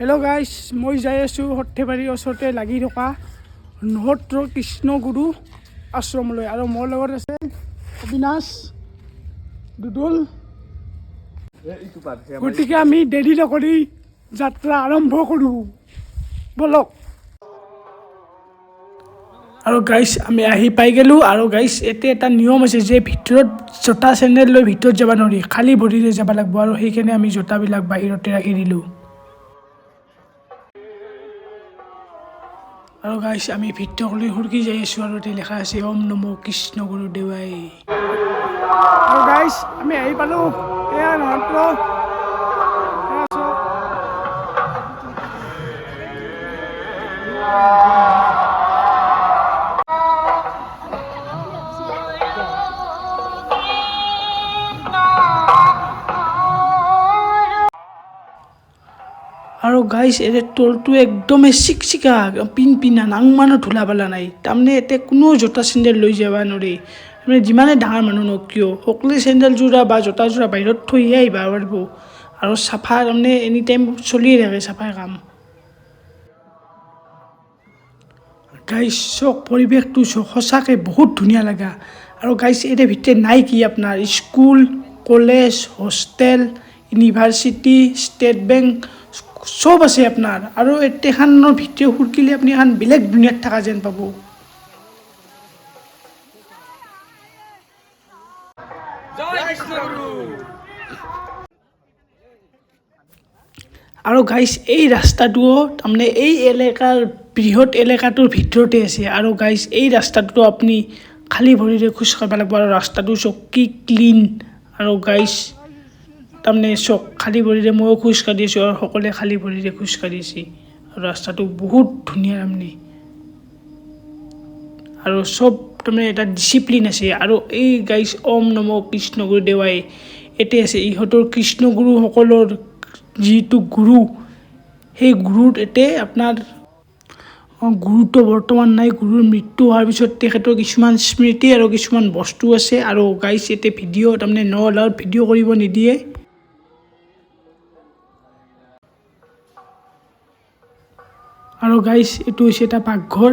Hello' guys, মই যাই আছোঁ সৰ্থেবাৰীৰ ওচৰতে লাগি থকা নহত্ৰ কৃষ্ণগুৰু আশ্ৰমলৈ। আৰু মোৰ লগত আছে অবিনাশ, দুদুল। গতিকে আমি দেৰি নকৰি যাত্ৰা আৰম্ভ কৰোঁ, বলক। আৰু গাইজ আমি আহি পাই গ'লোঁ। আৰু গাইজ এতিয়া এটা নিয়ম আছে যে ভিতৰত জোতা চেণ্ডেল লৈ ভিতৰত যাব নোৱাৰি, খালী ভৰিৰে যাব লাগিব। আৰু সেইকাৰণে আমি জোতাবিলাক বাহিৰতে ৰাখি দিলোঁ। আৰু গাইজ আমি ভিতৰলৈ সুৰকি যাই আছোঁ। আৰু তাতে লিখা আছে ওম নমো কৃষ্ণ গুৰুদেৱাই। আৰু গাইজ আমি আহি পালোঁ। এয়া নহত্ৰ। আৰু গাইজ এতে তলটো একদমেই চিকচিকা, পিনপিনা, নাংমানো ধূলা পেলা নাই। তাৰমানে ইয়াতে কোনো জোতা চেণ্ডেল লৈ যাব নোৱাৰি। তাৰমানে যিমানে ডাঙৰ মানুহ নহওক কিয়, সকলোৱে চেণ্ডেলযোৰা বা জোতাযোৰা বাহিৰত থৈহে আহিব পাৰিব। আৰু চাফা তাৰমানে এনি টাইম চলিয়ে থাকে চাফাই কাম। গাইজ চক, পৰিৱেশটো চক, সঁচাকৈ বহুত ধুনীয়া লগা। আৰু গাইজ ইয়াতে ভিতৰত নাই কি আপোনাৰ school, college, hostel, university, state bank চব আছে আপোনাৰ। আৰু এখানৰ ভিতৰত সুৰকিলে আপুনি এখন বেলেগ দুনীয়াত থকা যেন পাব। আৰু গাইজ এই ৰাস্তাটোও তাৰমানে এই এলেকাৰ বৃহৎ এলেকাটোৰ ভিতৰতে আছে। আৰু গাইজ এই ৰাস্তাটো আপুনি খালী ভৰিৰে খোজ কাঢ়িব লাগিব। আৰু ৰাস্তাটো চক কি ক্লিন। আৰু গাইজ তাৰমানে চক খালী ভৰিৰে ময়ো খোজ কাঢ়ি আছোঁ, আৰু সকলোৱে খালী ভৰিৰে খোজ কাঢ়ি আছে। আৰু ৰাস্তাটো বহুত ধুনীয়া তাৰমানে। আৰু চব তাৰমানে এটা ডিচিপ্লিন আছে। আৰু এই গাইজ ওম নমো কৃষ্ণ গুৰুদেৱাই ইয়াতে আছে। ইহঁতৰ কৃষ্ণগুৰুসকলৰ যিটো গুৰু, সেই গুৰুৰ ইয়াতে আপোনাৰ গুৰুটো বৰ্তমান নাই। গুৰুৰ মৃত্যু হোৱাৰ পিছত তেখেতৰ কিছুমান স্মৃতি আৰু কিছুমান বস্তু আছে। আৰু গাইজ ইয়াতে ভিডিঅ' তাৰমানে ন এলাউড, ভিডিঅ' কৰিব নিদিয়ে। আৰু গাইজ এইটো হৈছে এটা পাকঘৰ।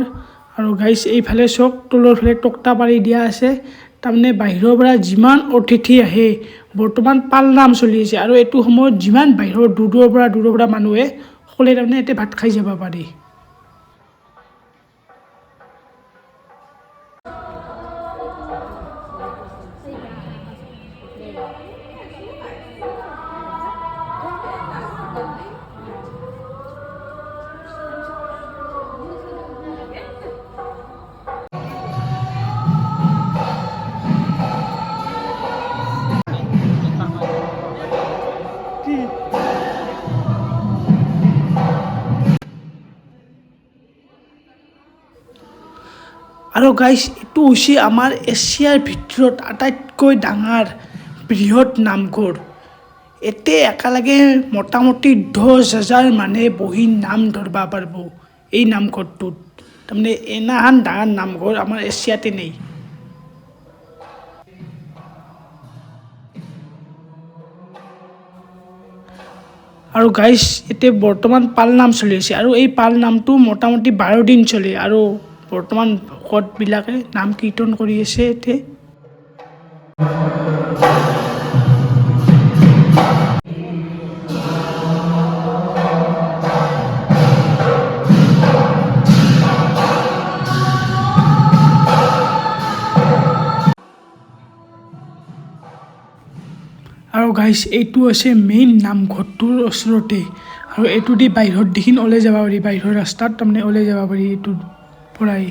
আৰু গাইজ এইফালে চক, তলৰ ফালে তক্তা পাৰি দিয়া আছে। তাৰমানে বাহিৰৰ পৰা যিমান অতিথি আহে, বৰ্তমান পালনাম চলি আছে। আৰু এইটো সময়ত যিমান বাহিৰৰ দূৰৰ পৰা মানুহে সকলোৱে তাৰমানে ইয়াতে ভাত খাই যাব পাৰি। আৰু গাইজ এইটো হৈছে আমাৰ এছিয়াৰ ভিতৰত আটাইতকৈ ডাঙৰ বৃহৎ নামঘৰ। ইয়াতে একেলগে মোটামুটি 10,000 মানুহে বহি নাম ধৰিব পাৰিব এই নামঘৰটোত। তাৰমানে এনাহান ডাঙৰ নামঘৰ আমাৰ এছিয়াতে নাই। আৰু গাইজ এতিয়া বৰ্তমান পালনাম চলি আছে। আৰু এই পালনামটো মোটামুটি 12 দিন চলে। আৰু বৰ্তমান ভকতবিলাকে নাম কীৰ্তন কৰি আছে ইয়াতে। আৰু গাইজ এইটো আছে মেইন নামঘৰটোৰ ওচৰতে। আৰু এইটো দি বাহিৰত দেখি ওলাই যাব পাৰি, বাহিৰৰ ৰাস্তাত তাৰমানে ওলাই যাব পাৰি এইটোৰ পৰাই।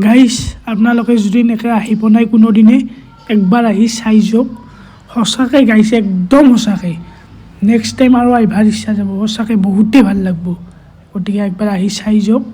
গাইজ আপোনালোকে যদি এনেকৈ আহি পোৱা নাই কোনোদিনে, একবাৰ আহি চাই যাওক। সঁচাকৈ গাইছে, একদম সঁচাকৈ। নেক্সট টাইম আৰু আহিবাৰ ইচ্ছা যাব, সঁচাকৈ বহুতেই ভাল লাগিব। গতিকে একবাৰ আহি চাই যাওক।